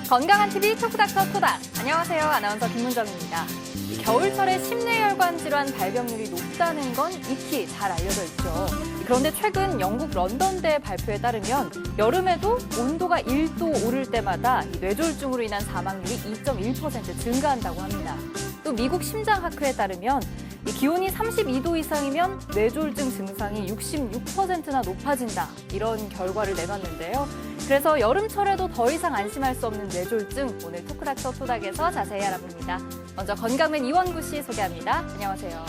건강한 TV 토크닥터 토닥. 안녕하세요. 아나운서 김문정입니다. 겨울철에 심뇌혈관 질환 발병률이 높다는 건 익히 잘 알려져 있죠. 그런데 최근 영국 런던대 발표에 따르면 여름에도 온도가 1도 오를 때마다 뇌졸중으로 인한 사망률이 2.1% 증가한다고 합니다. 또 미국 심장학회에 따르면 기온이 32도 이상이면 뇌졸중 증상이 66%나 높아진다. 이런 결과를 내놨는데요. 그래서 여름철에도 더 이상 안심할 수 없는 뇌졸중, 오늘 토크닥터 토닥에서 자세히 알아봅니다. 먼저 건강맨 이원구 씨 소개합니다. 안녕하세요.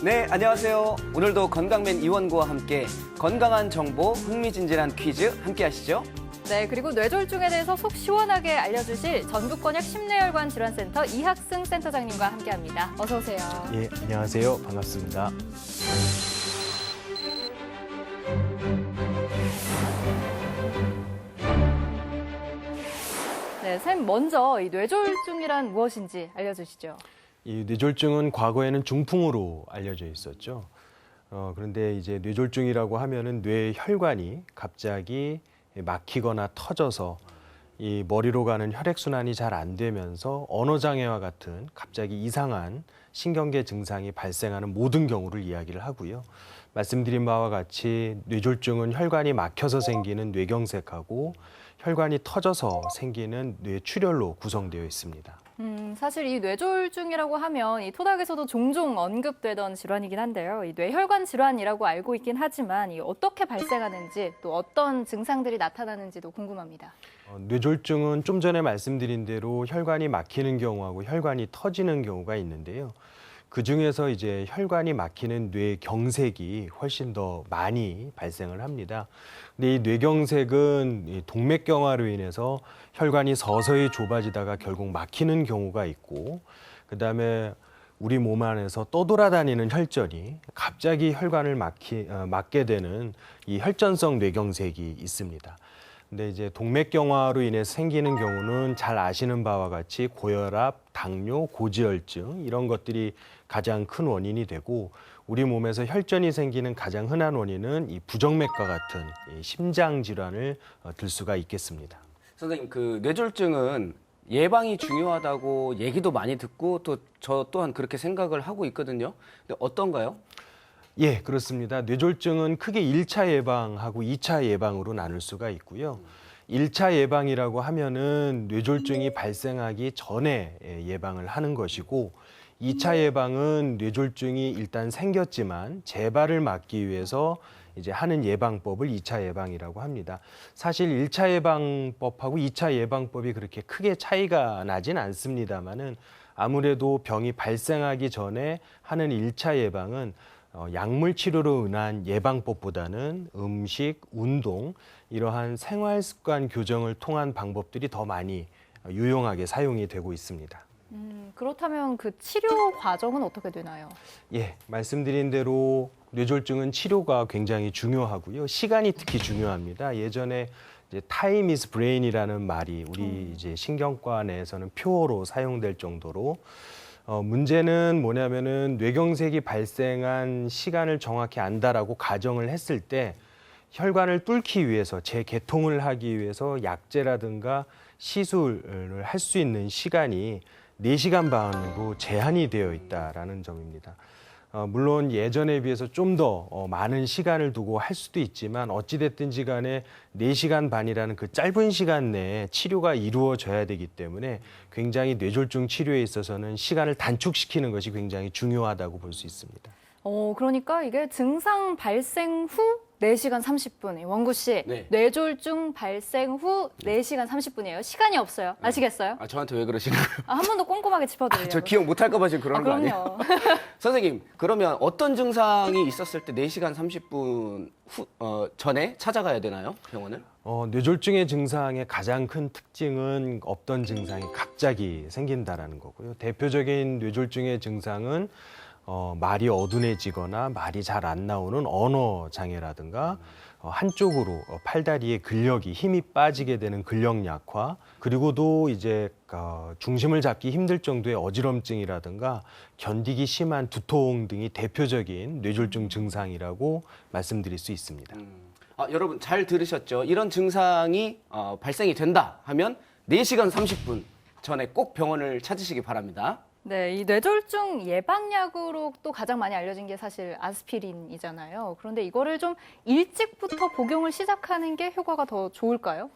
네, 안녕하세요. 오늘도 건강맨 이원구와 함께 건강한 정보, 흥미진진한 퀴즈 함께 하시죠. 네, 그리고 뇌졸중에 대해서 속 시원하게 알려주실 전국권역 심뇌혈관 질환센터 이학승 센터장님과 함께합니다. 어서 오세요. 예, 안녕하세요. 반갑습니다. 네, 쌤 먼저 이 뇌졸중이란 무엇인지 알려주시죠. 이 뇌졸중은 과거에는 중풍으로 알려져 있었죠. 그런데 이제 뇌졸중이라고 하면은 뇌혈관이 갑자기 막히거나 터져서 이 머리로 가는 혈액순환이 잘 안 되면서 언어장애와 같은 갑자기 이상한 신경계 증상이 발생하는 모든 경우를 이야기를 하고요. 말씀드린 바와 같이 뇌졸중은 혈관이 막혀서 생기는 뇌경색하고 혈관이 터져서 생기는 뇌출혈로 구성되어 있습니다. 사실 이 뇌졸중이라고 하면 이 토닥에서도 종종 언급되던 질환이긴 한데요. 이 뇌혈관 질환이라고 알고 있긴 하지만 이 어떻게 발생하는지 또 어떤 증상들이 나타나는지도 궁금합니다. 뇌졸중은 좀 전에 말씀드린 대로 혈관이 막히는 경우하고 혈관이 터지는 경우가 있는데요. 그중에서 이제 혈관이 막히는 뇌경색이 훨씬 더 많이 발생을 합니다. 근데 이 뇌경색은 이 동맥경화로 인해서 혈관이 서서히 좁아지다가 결국 막히는 경우가 있고, 그다음에 우리 몸 안에서 떠돌아다니는 혈전이 갑자기 혈관을 막게 되는 이 혈전성 뇌경색이 있습니다. 근데 이제 동맥경화로 인해서 생기는 경우는 잘 아시는 바와 같이 고혈압, 당뇨, 고지혈증 이런 것들이 가장 큰 원인이 되고, 우리 몸에서 혈전이 생기는 가장 흔한 원인은 이 부정맥과 같은 이 심장 질환을 들 수가 있겠습니다. 선생님, 그 뇌졸중은 예방이 중요하다고 얘기도 많이 듣고 또 저 또한 그렇게 생각을 하고 있거든요. 근데 어떤가요? 예, 그렇습니다. 뇌졸중은 크게 1차 예방하고 2차 예방으로 나눌 수가 있고요. 1차 예방이라고 하면은 뇌졸중이 발생하기 전에 예방을 하는 것이고, 2차 예방은 뇌졸중이 일단 생겼지만 재발을 막기 위해서 이제 하는 예방법을 2차 예방이라고 합니다. 사실 1차 예방법하고 2차 예방법이 그렇게 크게 차이가 나진 않습니다만은 아무래도 병이 발생하기 전에 하는 1차 예방은 약물 치료로 인한 예방법보다는 음식, 운동, 이러한 생활 습관 교정을 통한 방법들이 더 많이 유용하게 사용이 되고 있습니다. 그렇다면 그 치료 과정은 어떻게 되나요? 예, 말씀드린 대로 뇌졸중은 치료가 굉장히 중요하고요. 시간이 특히 중요합니다. 예전에 이제 타임 이즈 브레인이라는 말이 우리 이제 신경과 내에서는 표어로 사용될 정도로 문제는 뭐냐면은 뇌경색이 발생한 시간을 정확히 안다라고 가정을 했을 때 혈관을 뚫기 위해서 재개통을 하기 위해서 약제라든가 시술을 할 수 있는 시간이 4시간 반으로 제한이 되어 있다라는 점입니다. 물론 예전에 비해서 좀 더 많은 시간을 두고 할 수도 있지만 어찌됐든지 간에 4시간 반이라는 그 짧은 시간 내에 치료가 이루어져야 되기 때문에 굉장히 뇌졸중 치료에 있어서는 시간을 단축시키는 것이 굉장히 중요하다고 볼 수 있습니다. 그러니까 이게 증상 발생 후 4시간 30분. 원구 씨, 네. 뇌졸중 발생 후 4시간 30분이에요. 시간이 없어요. 아시겠어요? 저한테 왜 그러시는 거예요? 한 번 더 꼼꼼하게 짚어드려요. 저 기억 못할까 봐 지금 그러는 거 아니에요? 그럼요. 선생님, 그러면 어떤 증상이 있었을 때 4시간 30분 전에 찾아가야 되나요? 병원을? 뇌졸중의 증상의 가장 큰 특징은 없던 증상이 갑자기 생긴다라는 거고요. 대표적인 뇌졸중의 증상은 말이 어둔해지거나 말이 잘 안 나오는 언어 장애라든가 한쪽으로 팔다리의 근력이 힘이 빠지게 되는 근력 약화, 그리고도 이제 중심을 잡기 힘들 정도의 어지럼증이라든가 견디기 심한 두통 등이 대표적인 뇌졸중 증상이라고 말씀드릴 수 있습니다. 여러분 잘 들으셨죠? 이런 증상이 발생이 된다 하면 4시간 30분 전에 꼭 병원을 찾으시기 바랍니다. 네, 이 뇌졸중 예방약으로 또 가장 많이 알려진 게 사실 아스피린이잖아요. 그런데 이거를 좀 일찍부터 복용을 시작하는 게 효과가 더 좋을까요?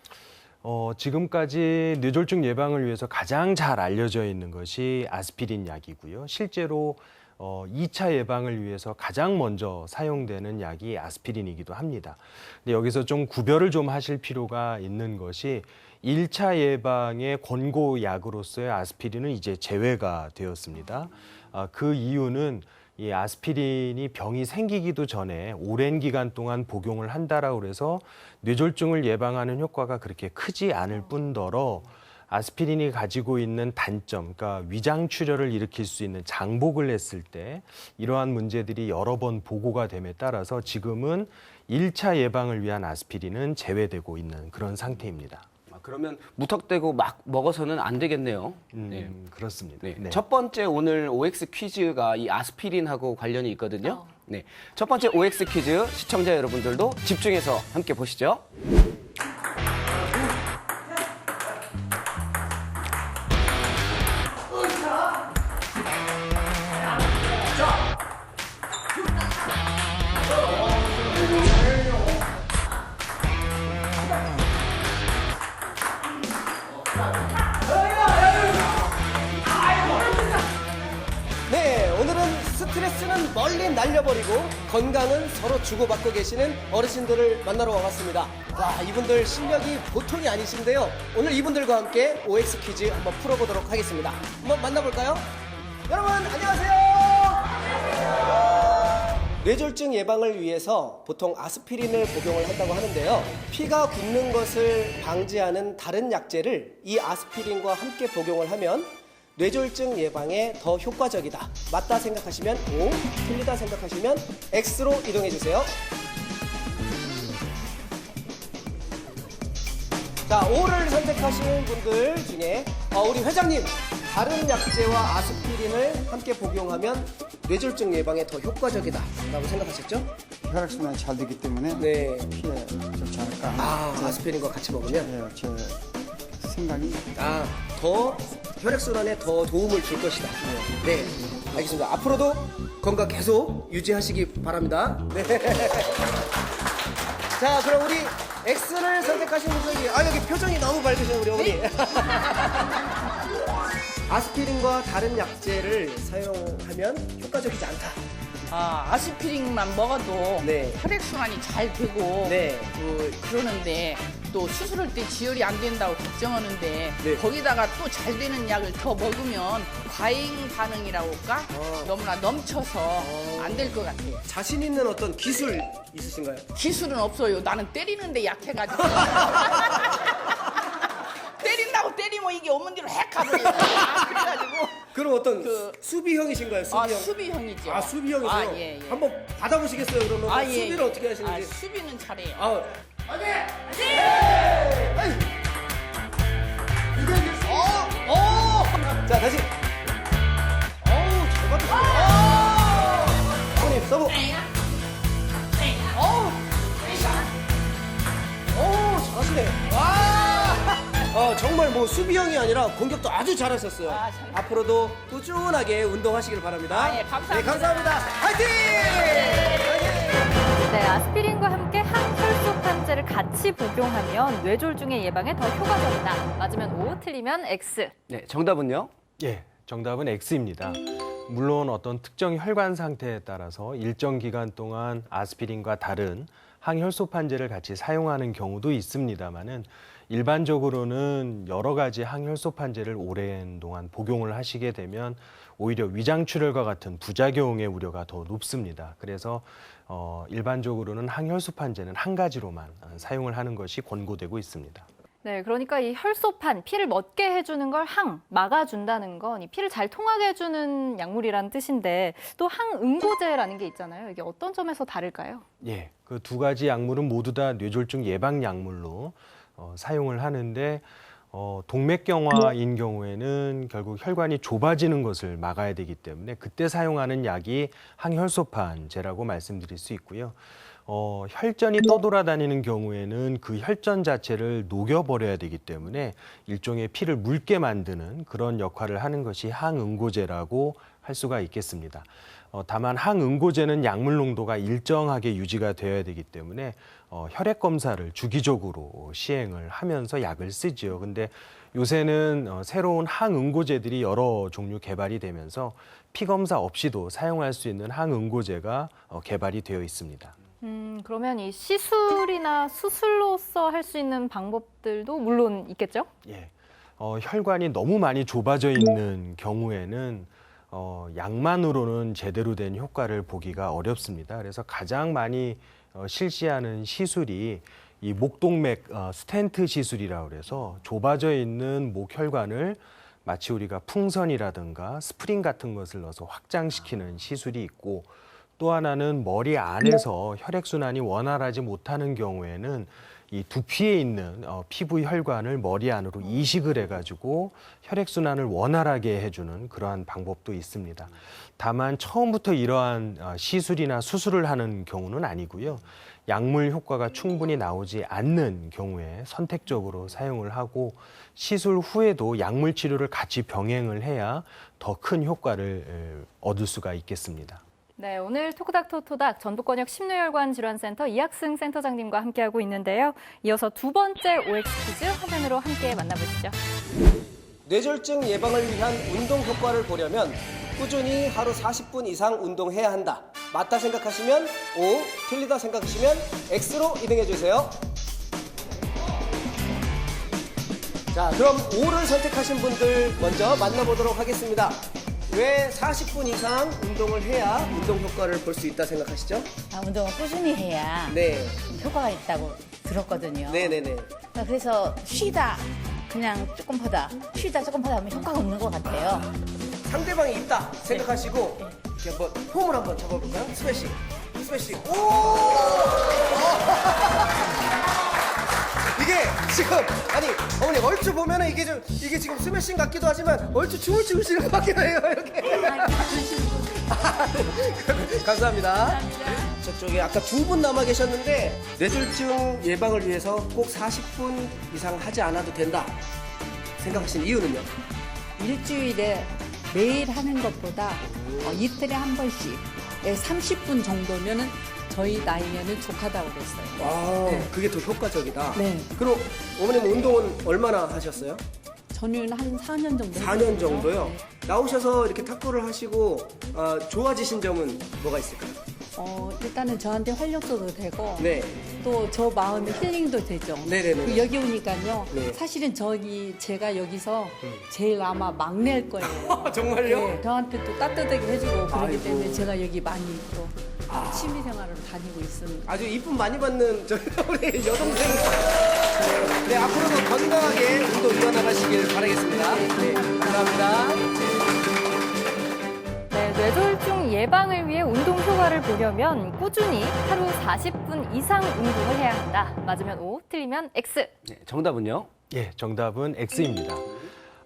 지금까지 뇌졸중 예방을 위해서 가장 잘 알려져 있는 것이 아스피린 약이고요. 실제로 2차 예방을 위해서 가장 먼저 사용되는 약이 아스피린이기도 합니다. 근데 여기서 좀 구별을 좀 하실 필요가 있는 것이 1차 예방의 권고약으로서의 아스피린은 이제 제외가 되었습니다. 그 이유는 이 아스피린이 병이 생기기도 전에 오랜 기간 동안 복용을 한다라고 해서 뇌졸중을 예방하는 효과가 그렇게 크지 않을 뿐더러 아스피린이 가지고 있는 단점, 그러니까 위장출혈을 일으킬 수 있는 장복을 했을 때 이러한 문제들이 여러 번 보고가 됨에 따라서 지금은 1차 예방을 위한 아스피린은 제외되고 있는 그런 상태입니다. 그러면 무턱대고 막 먹어서는 안 되겠네요. 네. 그렇습니다. 네. 네. 첫 번째 오늘 OX 퀴즈가 이 아스피린하고 관련이 있거든요. 네. 첫 번째 OX 퀴즈 시청자 여러분들도 집중해서 함께 보시죠. 네, 오늘은 스트레스는 멀리 날려버리고 건강은 서로 주고받고 계시는 어르신들을 만나러 와봤습니다. 와, 이분들 실력이 보통이 아니신데요. 오늘 이분들과 함께 OX 퀴즈 한번 풀어보도록 하겠습니다. 한번 만나볼까요? 여러분, 안녕하세요. 뇌졸중 예방을 위해서 보통 아스피린을 복용을 한다고 하는데요. 피가 굳는 것을 방지하는 다른 약제를 이 아스피린과 함께 복용을 하면 뇌졸중 예방에 더 효과적이다. 맞다 생각하시면 O, 틀리다 생각하시면 X로 이동해 주세요. 자, O를 선택하시는 분들 중에 우리 회장님, 다른 약제와 아스피린을 함께 복용하면 뇌졸중 예방에 더 효과적이다 라고 생각하셨죠? 혈액순환이 잘 되기 때문에 네. 피에 좋지 않을까. 아스피린과 같이 먹으면 네, 제 생각이. 더 혈액순환에 더 도움을 줄 것이다. 네, 알겠습니다. 앞으로도 건강 계속 유지하시기 바랍니다. 네. 자, 그럼 우리 X를 선택하신 분들이 여기 표정이 너무 밝으신 우리 어머니. 아스피린과 다른 약제를 사용하면 효과적이지 않다. 아스피린만 먹어도 네. 혈액순환이 잘 되고 네. 그러는데 또 수술할 때 지혈이 안 된다고 걱정하는데 네. 거기다가 또 잘 되는 약을 더 먹으면 과잉 반응이라고 할까? 너무나 넘쳐서 안 될 것 같아요. 자신 있는 어떤 기술 있으신가요? 기술은 없어요. 나는 때리는데 약해가지고. 때린다고 때리면 이게 어머니로 핵 가버려요. 그래가지고. 그럼 어떤 그- 수비형이신가요? 수비형? 수비형이죠. 수비형이세요? 예, 예. 한번 받아보시겠어요? 그러면 예, 수비를 예. 어떻게 하시는지? 수비는 잘해요. 자, 다시. 잘 받으시네요. 어머님, 서브. 잘하시네. 정말 뭐 수비형이 아니라 공격도 아주 잘하셨어요. 잘했어요. 앞으로도 꾸준하게 운동하시길 바랍니다. 예, 감사합니다. 네, 감사합니다. 화이팅! 네, 아스피린과 함께 항혈소판제를 같이 복용하면 뇌졸중의 예방에 더 효과적이다. 맞으면 O, 틀리면 X. 네, 정답은요? 예, 정답은 X입니다. 물론 어떤 특정 혈관 상태에 따라서 일정 기간 동안 아스피린과 다른 항혈소판제를 같이 사용하는 경우도 있습니다만은 일반적으로는 여러 가지 항혈소판제를 오랜 동안 복용을 하시게 되면 오히려 위장출혈과 같은 부작용의 우려가 더 높습니다. 그래서 일반적으로는 항혈소판제는 한 가지로만 사용을 하는 것이 권고되고 있습니다. 네, 그러니까 이 혈소판, 피를 멎게 해주는 걸 막아준다는 건 이 피를 잘 통하게 해주는 약물이라는 뜻인데 또 항응고제라는 게 있잖아요. 이게 어떤 점에서 다를까요? 예, 그 두 가지 약물은 모두 다 뇌졸중 예방 약물로 사용을 하는데 동맥경화인 경우에는 결국 혈관이 좁아지는 것을 막아야 되기 때문에 그때 사용하는 약이 항혈소판제라고 말씀드릴 수 있고요. 혈전이 떠돌아다니는 경우에는 그 혈전 자체를 녹여버려야 되기 때문에 일종의 피를 묽게 만드는 그런 역할을 하는 것이 항응고제라고 할 수가 있겠습니다. 다만 항응고제는 약물 농도가 일정하게 유지가 되어야 되기 때문에 혈액 검사를 주기적으로 시행을 하면서 약을 쓰지요. 근데 요새는 새로운 항응고제들이 여러 종류 개발이 되면서 피 검사 없이도 사용할 수 있는 항응고제가 개발이 되어 있습니다. 그러면 이 시술이나 수술로서 할 수 있는 방법들도 물론 있겠죠? 예. 혈관이 너무 많이 좁아져 있는 경우에는 약만으로는 제대로 된 효과를 보기가 어렵습니다. 그래서 가장 많이 실시하는 시술이 이 목동맥 스텐트 시술이라고 그래서 좁아져 있는 목혈관을 마치 우리가 풍선이라든가 스프링 같은 것을 넣어서 확장시키는 시술이 있고, 또 하나는 머리 안에서 혈액순환이 원활하지 못하는 경우에는 이 두피에 있는 피부 혈관을 머리 안으로 이식을 해가지고 혈액순환을 원활하게 해주는 그러한 방법도 있습니다. 다만 처음부터 이러한 시술이나 수술을 하는 경우는 아니고요. 약물 효과가 충분히 나오지 않는 경우에 선택적으로 사용을 하고, 시술 후에도 약물 치료를 같이 병행을 해야 더 큰 효과를 얻을 수가 있겠습니다. 네, 오늘 토크닥토토닥 전북권역 심뇌혈관 질환센터 이학승 센터장님과 함께하고 있는데요. 이어서 두 번째 OX 퀴즈 화면으로 함께 만나보시죠. 뇌졸중 예방을 위한 운동 효과를 보려면 꾸준히 하루 40분 이상 운동해야 한다. 맞다 생각하시면 O, 틀리다 생각하시면 X로 이동해 주세요. 자, 그럼 O를 선택하신 분들 먼저 만나보도록 하겠습니다. 왜 40분 이상 운동을 해야 운동 효과를 볼 수 있다 생각하시죠? 운동을 꾸준히 해야 네. 효과가 있다고 들었거든요. 네네네. 그래서 쉬다 그냥 조금 쉬다 조금 하면 효과가 없는 것 같아요. 상대방이 있다 생각하시고 이렇게 한번 폼을 한번 잡아볼까요? 스매시. 오! 이게 지금 아니 어머니 얼추 보면은 이게 지금 스매싱 같기도 하지만 얼추 춤을 추시는 것 같기도 해요. 이렇게. 감사합니다. 저쪽에 아까 두 분 남아 계셨는데 뇌졸중 예방을 위해서 꼭 40분 이상 하지 않아도 된다 생각하시는 이유는요? 일주일에 매일 하는 것보다 이틀에 한 번씩 30분 정도면은 저희 나이에는 좋하다고 그랬어요. 아, 네. 그게 더 효과적이다. 네. 그럼 어머님 운동은 얼마나 하셨어요? 저는 한 4년 정도 4년 정도요? 네. 나오셔서 이렇게 탁구를 하시고 좋아지신 점은 뭐가 있을까요? 일단은 저한테 활력소도 되고 네. 또 저 마음의 힐링도 되죠. 네네네. 그 여기 오니까요. 네. 사실은 제가 여기서 제일 아마 막내일 거예요. 정말요? 네, 저한테 또 따뜻하게 해주고 그러기 아이고. 때문에 제가 여기 많이 또 취미생활을 다니고 있습니다. 아주 이쁨 많이 받는 저희 우리 여동생. 네, 앞으로도 건강하게 운동 이어나가시길 바라겠습니다. 네, 감사합니다. 네, 뇌졸중 예방을 위해 운동 효과를 보려면 꾸준히 하루 40분 이상 운동을 해야 한다. 맞으면 O, 틀리면 X. 네, 정답은요? 예, 정답은 X입니다.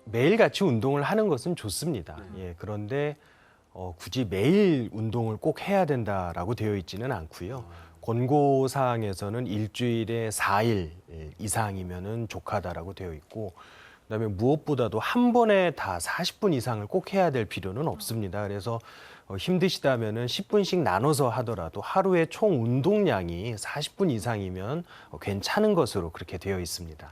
매일같이 운동을 하는 것은 좋습니다. 예, 그런데 굳이 매일 운동을 꼭 해야 된다라고 되어 있지는 않고요. 권고사항에서는 일주일에 4일 이상이면은 족하다라고 되어 있고, 그다음에 무엇보다도 한 번에 다 40분 이상을 꼭 해야 될 필요는 없습니다. 그래서 힘드시다면은 10분씩 나눠서 하더라도 하루에 총 운동량이 40분 이상이면 괜찮은 것으로 그렇게 되어 있습니다.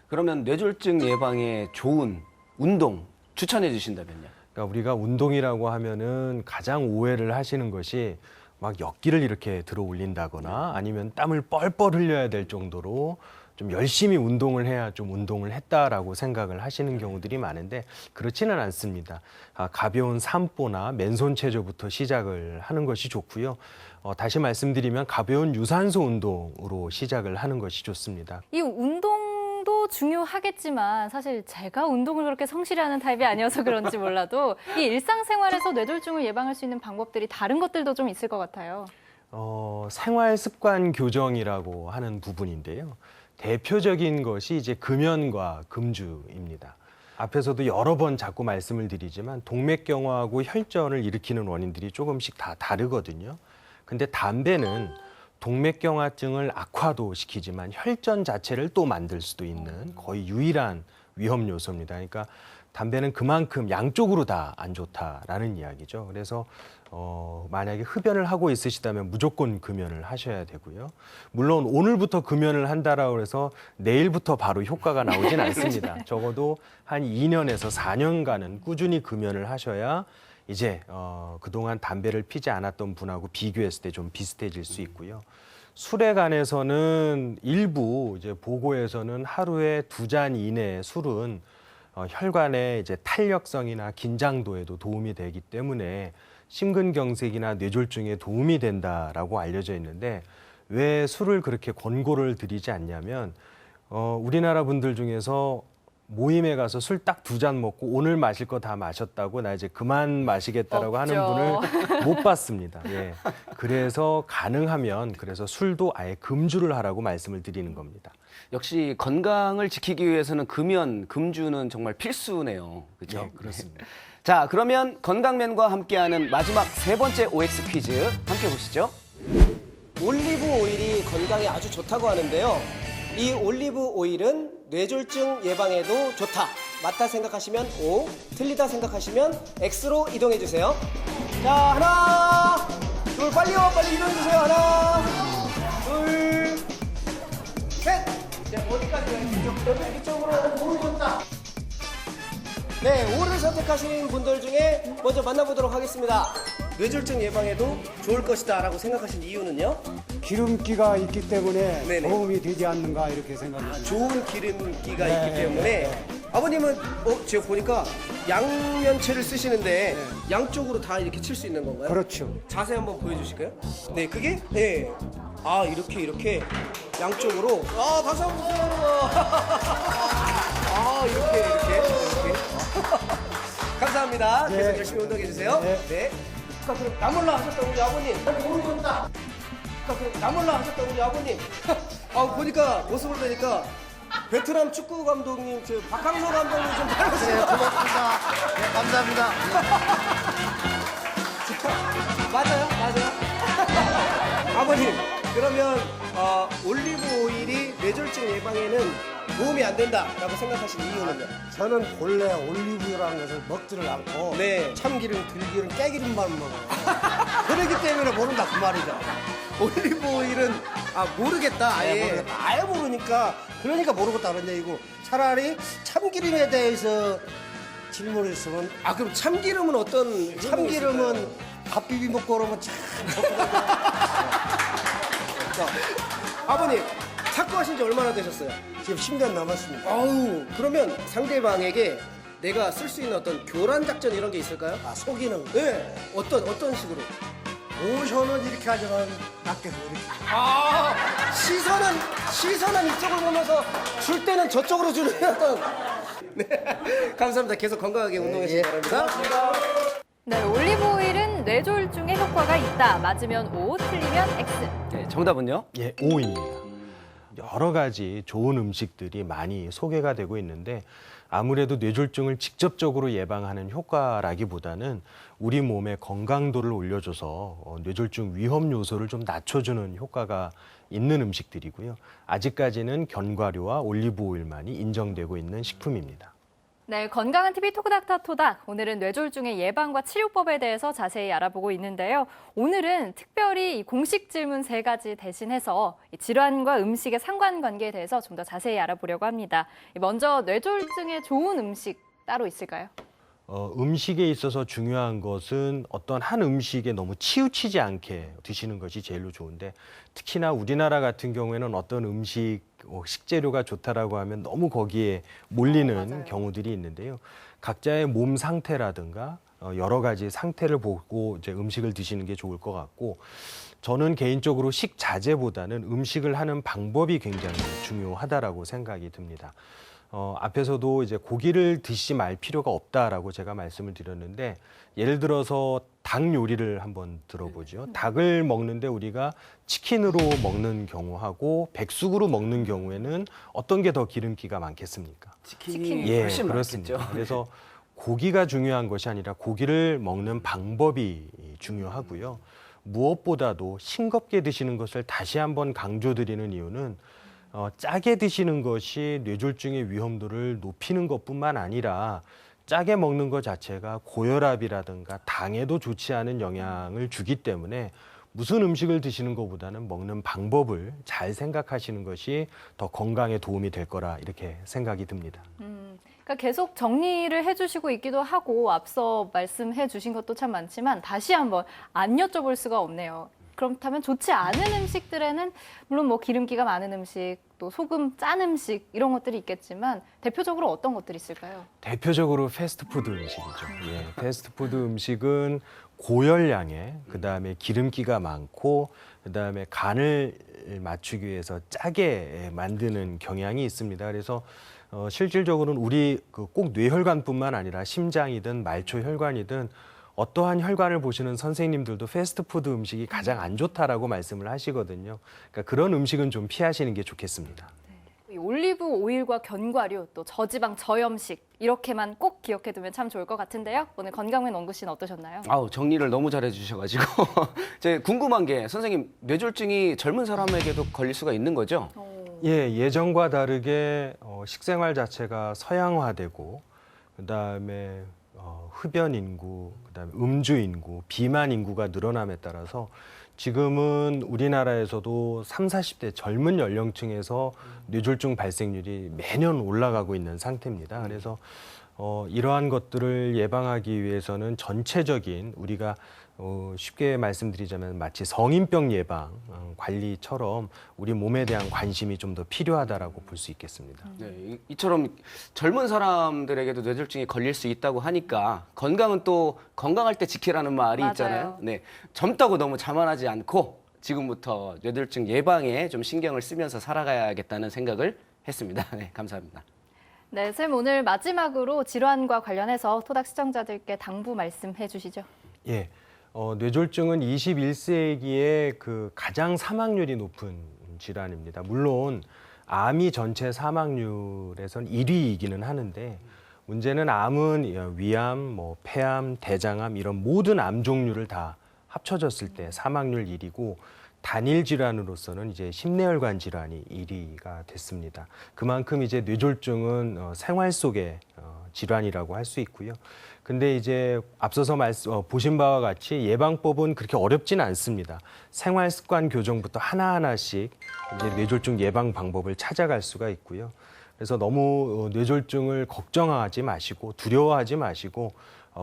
그러면 뇌졸중 예방에 좋은 운동 추천해 주신다면요? 그러니까 우리가 운동이라고 하면은 가장 오해를 하시는 것이 막 역기를 이렇게 들어 올린다거나 아니면 땀을 뻘뻘 흘려야 될 정도로 좀 열심히 운동을 해야 좀 운동을 했다라고 생각을 하시는 경우들이 많은데 그렇지는 않습니다. 가벼운 산보나 맨손 체조부터 시작을 하는 것이 좋고요. 다시 말씀드리면 가벼운 유산소 운동으로 시작을 하는 것이 좋습니다. 이 운동도 중요하겠지만 사실 제가 운동을 그렇게 성실히 하는 타입이 아니어서 그런지 몰라도 이 일상생활에서 뇌졸중을 예방할 수 있는 방법들이 다른 것들도 좀 있을 것 같아요. 생활 습관 교정이라고 하는 부분인데요. 대표적인 것이 이제 금연과 금주입니다. 앞에서도 여러 번 자꾸 말씀을 드리지만 동맥경화하고 혈전을 일으키는 원인들이 조금씩 다 다르거든요. 근데 담배는 동맥경화증을 악화도 시키지만 혈전 자체를 또 만들 수도 있는 거의 유일한 위험 요소입니다. 그러니까 담배는 그만큼 양쪽으로 다 안 좋다라는 이야기죠. 그래서 만약에 흡연을 하고 있으시다면 무조건 금연을 하셔야 되고요. 물론 오늘부터 금연을 한다라고 해서 내일부터 바로 효과가 나오진 않습니다. 적어도 한 2년에서 4년간은 꾸준히 금연을 하셔야 이제 그동안 담배를 피지 않았던 분하고 비교했을 때 좀 비슷해질 수 있고요. 술에 관해서는 일부 이제 보고에서는 하루에 2잔 이내의 술은 혈관의 이제 탄력성이나 긴장도에도 도움이 되기 때문에 심근경색이나 뇌졸중에 도움이 된다라고 알려져 있는데 왜 술을 그렇게 권고를 드리지 않냐면 우리나라 분들 중에서 모임에 가서 술 딱 2잔 먹고 오늘 마실 거 다 마셨다고 나 이제 그만 마시겠다라고 하는 분을 못 봤습니다. 예. 그래서 가능하면 그래서 술도 아예 금주를 하라고 말씀을 드리는 겁니다. 역시 건강을 지키기 위해서는 금연, 금주는 정말 필수네요. 그렇죠? 예, 그렇습니다. 자, 그러면 건강맨과 함께하는 마지막 3번째 OX 퀴즈 함께 보시죠. 올리브 오일이 건강에 아주 좋다고 하는데요. 이 올리브 오일은 뇌졸중 예방에도 좋다. 맞다 생각하시면 O, 틀리다 생각하시면 X로 이동해 주세요. 자, 하나, 둘, 빨리요. 빨리 이동해 주세요. 하나, 둘, 셋. 네, 어디까지요? 이쪽으로 오를 좋다. 네, O를 선택하신 분들 중에 먼저 만나보도록 하겠습니다. 뇌졸중 예방에도 좋을 것이다 라고 생각하신 이유는요? 기름기가 있기 때문에 네네. 도움이 되지 않는가 이렇게 생각합니다. 좋은 기름기가 네, 있기 때문에 네. 아버님은 제가 보니까 양면체를 쓰시는데 양쪽으로 다 이렇게 칠 수 있는 건가요? 그렇죠. 자세 한번 보여주실까요? 네, 그게 아 이렇게 양쪽으로 박수 한번 주세요. 아 이렇게 감사합니다. 네. 계속 열심히 운동해 주세요. 네. 네. 그럼 나몰라 하셨던 우리 아버님 모르겠다. 그럼 나몰라 하셨던 우리 아버님. 보니까 모습을 보니까 베트남 축구 감독님 박항서 감독님 좀 닮았어요. 고맙습니다. 네, 감사합니다. 맞아요. 아버님, 그러면 올리브 오일이 뇌졸중 예방에는 도움이 안 된다라고 생각하시는 이유는요? 저는 본래 올리브유라는 것을 먹지를 않고 네. 참기름, 들기름, 깨기름만 먹어요. 그렇기 때문에 모른다 그 말이죠. 올리브 오일은 모르겠다 아예. 네, 모르겠다. 아예 모르니까 그러니까 모르겠다는 얘기고 차라리 참기름에 대해서 질문했으면 그럼 참기름은 어떤 참기름은 밥 비비 먹고 그러면 참 아버님 탁구하신 지 얼마나 되셨어요? 지금 10년 남았습니다. 그러면 상대방에게 내가 쓸 수 있는 어떤 교란 작전 이런 게 있을까요? 속이는 네. 어떤 식으로? 모션은 이렇게 하지만 낚여서 이렇게. 시선은 이쪽을 보면서 줄 때는 저쪽으로 주는 어떤. 네. 감사합니다. 계속 건강하게 운동하시기 바랍니다. 네, 올리브 오일은 뇌졸중에 효과가 있다. 맞으면 O, 틀리면 X. 네, 정답은요? 예, O입니다. 여러 가지 좋은 음식들이 많이 소개가 되고 있는데 아무래도 뇌졸중을 직접적으로 예방하는 효과라기보다는 우리 몸의 건강도를 올려줘서 뇌졸중 위험 요소를 좀 낮춰주는 효과가 있는 음식들이고요. 아직까지는 견과류와 올리브 오일만이 인정되고 있는 식품입니다. 네, 건강한 TV 토크닥터 토닥. 오늘은 뇌졸중의 예방과 치료법에 대해서 자세히 알아보고 있는데요. 오늘은 특별히 이 공식 질문 3가지 대신해서 이 질환과 음식의 상관관계에 대해서 좀 더 자세히 알아보려고 합니다. 먼저 뇌졸중에 좋은 음식 따로 있을까요? 음식에 있어서 중요한 것은 어떤 한 음식에 너무 치우치지 않게 드시는 것이 제일로 좋은데 특히나 우리나라 같은 경우에는 어떤 음식 식재료가 좋다라고 하면 너무 거기에 몰리는 경우들이 있는데요. 각자의 몸 상태라든가 여러 가지 상태를 보고 이제 음식을 드시는 게 좋을 것 같고 저는 개인적으로 식자재보다는 음식을 하는 방법이 굉장히 중요하다라고 생각이 듭니다. 앞에서도 이제 고기를 드시지 말 필요가 없다라고 제가 말씀을 드렸는데 예를 들어서 닭 요리를 한번 들어보죠. 닭을 먹는데 우리가 치킨으로 먹는 경우하고 백숙으로 먹는 경우에는 어떤 게 더 기름기가 많겠습니까? 치킨이 훨씬 그렇습니다. 많겠죠. 그래서 고기가 중요한 것이 아니라 고기를 먹는 방법이 중요하고요. 무엇보다도 싱겁게 드시는 것을 다시 한번 강조드리는 이유는 짜게 드시는 것이 뇌졸중의 위험도를 높이는 것뿐만 아니라 짜게 먹는 것 자체가 고혈압이라든가 당에도 좋지 않은 영향을 주기 때문에 무슨 음식을 드시는 것보다는 먹는 방법을 잘 생각하시는 것이 더 건강에 도움이 될 거라 이렇게 생각이 듭니다. 그러니까 계속 정리를 해주시고 있기도 하고 앞서 말씀해 주신 것도 참 많지만 다시 한번 안 여쭤볼 수가 없네요. 그렇다면 좋지 않은 음식들에는 물론 뭐 기름기가 많은 음식, 또 소금 짠 음식 이런 것들이 있겠지만 대표적으로 어떤 것들이 있을까요? 대표적으로 패스트푸드 음식이죠. 예, 패스트푸드 음식은 고열량에 그다음에 기름기가 많고 그다음에 간을 맞추기 위해서 짜게 만드는 경향이 있습니다. 그래서 실질적으로는 우리 꼭 뇌혈관뿐만 아니라 심장이든 말초혈관이든 어떠한 혈관을 보시는 선생님들도 패스트푸드 음식이 가장 안 좋다라고 말씀을 하시거든요. 그러니까 그런 음식은 좀 피하시는 게 좋겠습니다. 이 올리브 오일과 견과류, 또 저지방 저염식 이렇게만 꼭 기억해두면 참 좋을 것 같은데요. 오늘 건강맨 원구 씨는 어떠셨나요? 아우, 정리를 너무 잘해 주셔가지고 제가 궁금한 게 선생님, 뇌졸중이 젊은 사람에게도 걸릴 수가 있는 거죠? 예, 예전과 다르게 식생활 자체가 서양화되고 그다음에 흡연 인구, 그다음에 음주 인구, 비만 인구가 늘어남에 따라서 지금은 우리나라에서도 30, 40대 젊은 연령층에서 뇌졸중 발생률이 매년 올라가고 있는 상태입니다. 그래서 이러한 것들을 예방하기 위해서는 전체적인 우리가 쉽게 말씀드리자면 마치 성인병 예방 관리처럼 우리 몸에 대한 관심이 좀 더 필요하다라고 볼 수 있겠습니다. 네, 이처럼 젊은 사람들에게도 뇌졸중이 걸릴 수 있다고 하니까 건강은 또 건강할 때 지키라는 말이 맞아요. 있잖아요. 네, 젊다고 너무 자만하지 않고 지금부터 뇌졸중 예방에 좀 신경을 쓰면서 살아가야겠다는 생각을 했습니다. 네, 감사합니다. 네, 선생님 오늘 마지막으로 질환과 관련해서 토닥 시청자들께 당부 말씀해 주시죠. 예, 뇌졸중은 21세기에 가장 사망률이 높은 질환입니다. 물론 암이 전체 사망률에선 1위이기는 하는데 문제는 암은 위암, 폐암, 대장암 이런 모든 암 종류를 다 합쳐졌을 때 사망률 1위고 단일 질환으로서는 이제 심내혈관 질환이 1위가 됐습니다. 그만큼 이제 뇌졸중은 생활 속의 질환이라고 할 수 있고요. 근데 이제 앞서서 보신 바와 같이 예방법은 그렇게 어렵지는 않습니다. 생활 습관 교정부터 하나하나씩 이제 뇌졸중 예방 방법을 찾아갈 수가 있고요. 그래서 너무 뇌졸중을 걱정하지 마시고 두려워하지 마시고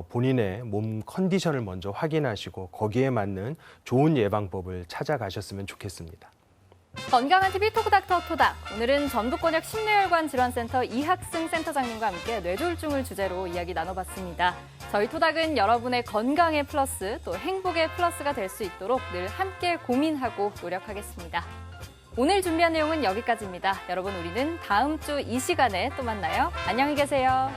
본인의 몸 컨디션을 먼저 확인하시고 거기에 맞는 좋은 예방법을 찾아가셨으면 좋겠습니다. 건강한 TV 토크닥터 토닥. 오늘은 전북권역 심뇌혈관 질환센터 이학승 센터장님과 함께 뇌졸중을 주제로 이야기 나눠봤습니다. 저희 토닥은 여러분의 건강의 플러스 또 행복의 플러스가 될 수 있도록 늘 함께 고민하고 노력하겠습니다. 오늘 준비한 내용은 여기까지입니다. 여러분, 우리는 다음 주 이 시간에 또 만나요. 안녕히 계세요.